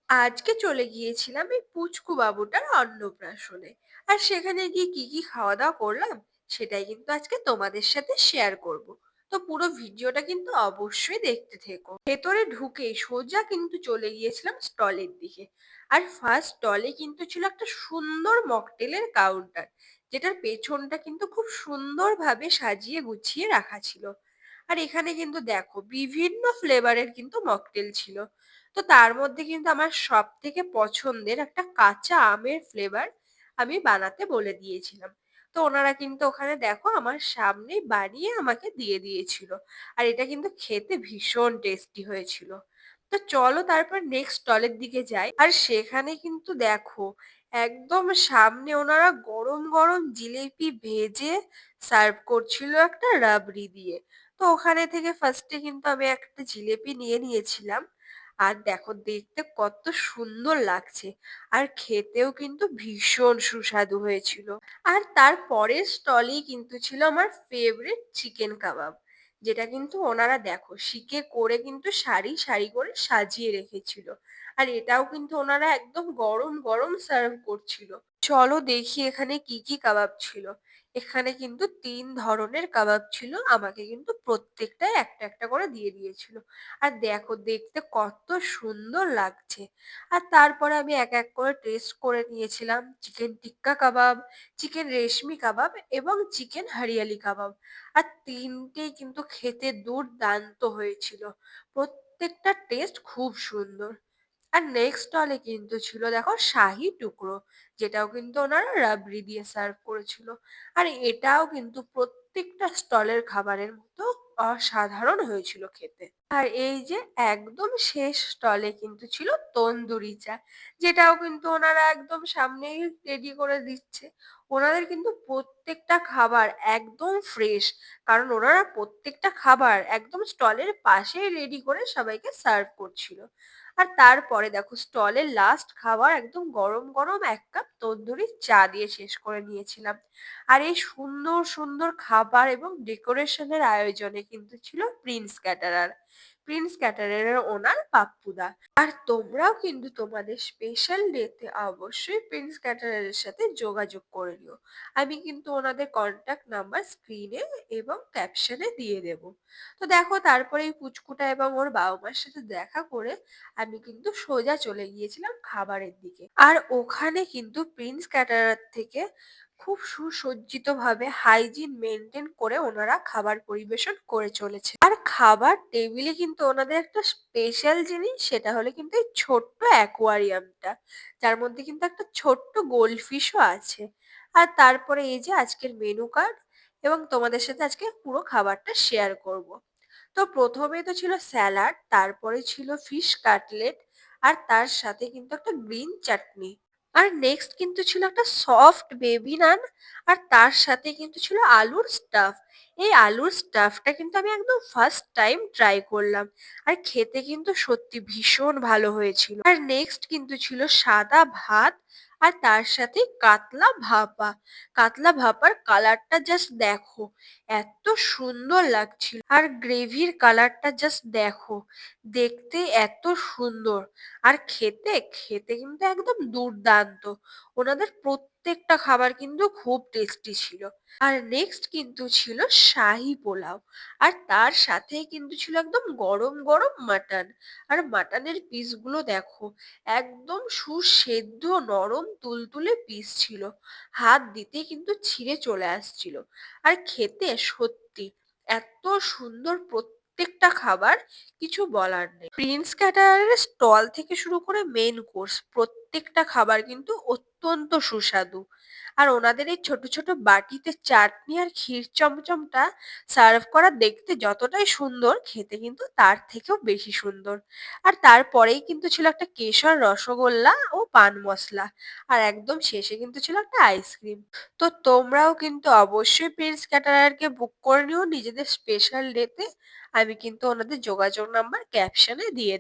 আজকে চলে গিয়েছিলাম এই পুচকু বাবুটার অন্নপ্রাশনে। আর সেখানে গিয়ে কি খাওয়া দাওয়া করলাম সেটাই কিন্তু আজকে তোমাদের সাথে শেয়ার করব। তো পুরো ভিডিওটা কিন্তু অবশ্যই দেখতে থেকো। ভেতরে ঢুকে সোজা কিন্তু চলে গিয়েছিলাম স্টলের দিকে। আর ফার্স্ট স্টলে কিন্তু ছিল একটা সুন্দর মকটেলের কাউন্টার, যেটার পেছনটা কিন্তু খুব সুন্দরভাবে সাজিয়ে গুছিয়ে রাখা ছিল। আর এখানে কিন্তু দেখো বিভিন্ন ফ্লেভারের কিন্তু মকটেল ছিল। তো তার মধ্যে কিন্তু আমার সব থেকে পছন্দের একটা কাঁচা আমের ফ্লেভার আমি বানাতে বলে দিয়েছিলাম। তো ওনারা কিন্তু ওখানে দেখো আমার সামনে বানিয়ে আমাকে দিয়ে দিয়েছিল। আর এটা কিন্তু খেতে ভীষণ টেস্টি হয়েছিল। তো চলো তারপর নেক্সট স্টলের দিকে যাই। আর সেখানে কিন্তু দেখো একদম সামনে ওনারা গরম গরম জিলিপি ভেজে সার্ভ করছিল একটা রাবড়ি দিয়ে। তো ওখানে থেকে ফার্স্টে কিন্তু আমি একটা জিলিপি নিয়ে নিয়েছিলাম। আর দেখো দেখতে কত সুন্দর লাগছে, আর খেতেও কিন্তু ভীষণ সুস্বাদু হয়েছিল। আর তার পরের স্টলেই কিন্তু ছিল আমার ফেভারিট চিকেন কাবাব, যেটা কিন্তু ওনারা দেখো শিকে করে কিন্তু সারি সারি করে সাজিয়ে রেখেছিল। আর এটাও কিন্তু ওনারা একদম গরম গরম সার্ভ করছিল। চলো দেখি এখানে কি কাবাব ছিল। এখানে কিন্তু ৩ ধরনের কাবাব ছিল, আমাকে কিন্তু প্রত্যেকটাই একটা একটা করে দিয়ে দিয়েছিল। আর দেখো দেখতে কত সুন্দর লাগছে। আর তারপরে আমি এক এক করে টেস্ট করে নিয়েছিলাম চিকেন টিক্কা কাবাব, চিকেন রেশমি কাবাব এবং চিকেন হরিয়ালি কাবাব। আর তিনটেই কিন্তু খেতে দুর্দান্ত হয়েছিল। প্রত্যেকটা টেস্ট খুব সুন্দর। আর নেক্সট স্টলে কিন্তু ছিল দেখো শাহি টুকরো, যেটাও কিন্তু ওনারা রাবড়ি দিয়ে সার্ভ করেছিল। আর এটাও কিন্তু প্রত্যেকটা স্টলের খাবারের মতো অসাধারণ হয়েছিল খেতে। আর এই যে একদম শেষ স্টলে কিন্তু ছিল তন্দুরি চা, যেটাও কিন্তু ওনারা একদম সামনেই রেডি করে দিচ্ছে। ওনাদের কিন্তু প্রত্যেকটা খাবার একদম ফ্রেশ, কারণ ওনারা প্রত্যেকটা খাবার একদম স্টলের পাশেই রেডি করে সবাইকে সার্ভ করছিল। আর তারপরে দেখো স্টলের লাস্ট খাবার একদম গরম গরম এক কাপ তন্দুরি চা দিয়ে শেষ করে নিয়েছিলাম। আর এই সুন্দর সুন্দর খাবার এবং ডেকোরেশনের আয়োজনে কিন্তু ছিল প্রিন্স ক্যাটারার। প্রিন্স ক্যাটারারের ওনার পাপ্পুদা। আর তোমরাও কিন্তু তোমাদের স্পেশাল ডেতে অবশ্যই প্রিন্স ক্যাটারারের সাথে যোগাযোগ করে নিও। আমি কিন্তু ওনাদের কন্ট্যাক্ট নাম্বার স্ক্রিনে এবং ক্যাপশনে দিয়ে দেব। তো দেখো তারপরে এই পুচকুটা এবং ওর বাবা মার সাথে দেখা করে আমি কিন্তু সোজা চলে গিয়েছিলাম খাবারের দিকে। আর ওখানে কিন্তু প্রিন্স ক্যাটারার থেকে খুব সুসজ্জিত ভাবে হাইজিন মেনটেন করে ওনারা খাবার পরিবেশন করে চলেছে। আর খাবার টেবিলে কিন্তু ওনাদের একটা স্পেশাল জিনিস, সেটা হলো কিন্তু এই ছোট্ট অ্যাকোয়ারিয়ামটা, যার মধ্যে কিন্তু একটা ছোট্ট গোল্ডফিশও আছে। আর তারপরে এই যে আজকের মেনু কার্ড, এবং তোমাদের সাথে আজকে পুরো খাবারটা শেয়ার করব। তো প্রথমে তো ছিল স্যালাড, তারপরে ছিল ফিশ কাটলেট, আর তার সাথে কিন্তু একটা গ্রিন চাটনি। আর নেক্সট কিন্তু ছিল একটা সফট বেবি নান, আর তার সাথে কিন্তু ছিল আলুর স্টাফ। এই আলুর স্টাফটা কিন্তু আমি একদম ফার্স্ট টাইম ট্রাই করলাম, আর খেতে কিন্তু সত্যি ভীষণ ভালো হয়েছিল। আর নেক্সট কিন্তু ছিল সাদা ভাত, আর তার সাথে কাতলা ভাপা। কাতলা ভাপার কালারটা জাস্ট দেখো, এত সুন্দর লাগছিল। আর গ্রেভির কালারটা জাস্ট দেখো, দেখতে এত সুন্দর। আর খেতে খেতে কিন্তু একদম দুর্দান্ত। ওনাদের প্রত্যেকটা খাবার কিন্তু খুব টেস্টি ছিল। আর নেক্সট কিন্তু ছিল শাহি পোলাও, আর তার সাথেই কিন্তু ছিল একদম গরম গরম মাটন। আর মাটনের পিসগুলো দেখো, একদম সুসেদ্ধ নরম তুলতুলে পিস ছিল। হাত দিতেই কিন্তু ছিঁড়ে চলে আসছিল। আর খেতে সত্যি এত সুন্দর প্রত্যেকটা খাবার, কিছু বলার নেই। প্রিন্স ক্যাটারারের স্টল থেকে শুরু করে মেন কোর্স প্রত্যেকটা খাবার কিন্তু অত্যন্ত সুস্বাদু। আর ওনাদের এই ছোট ছোট বাটিতে চাটনি আর ক্ষীর চমচমটা সার্ভ করা দেখতে যতটাই সুন্দর, খেতে কিন্তু তার থেকেও বেশি সুন্দর। আর তারপরেই কিন্তু ছিল একটা কেশর রসগোল্লা ও পান মশলা। আর একদম শেষে কিন্তু ছিল একটা আইসক্রিম। তো তোমরাও কিন্তু অবশ্যই প্রিন্স ক্যাটারারকে বুক করে নিও নিজেদের স্পেশাল ডেতে। আমি কিন্তু ওনাদের যোগাযোগ নাম্বার ক্যাপশনে দিয়ে দেব।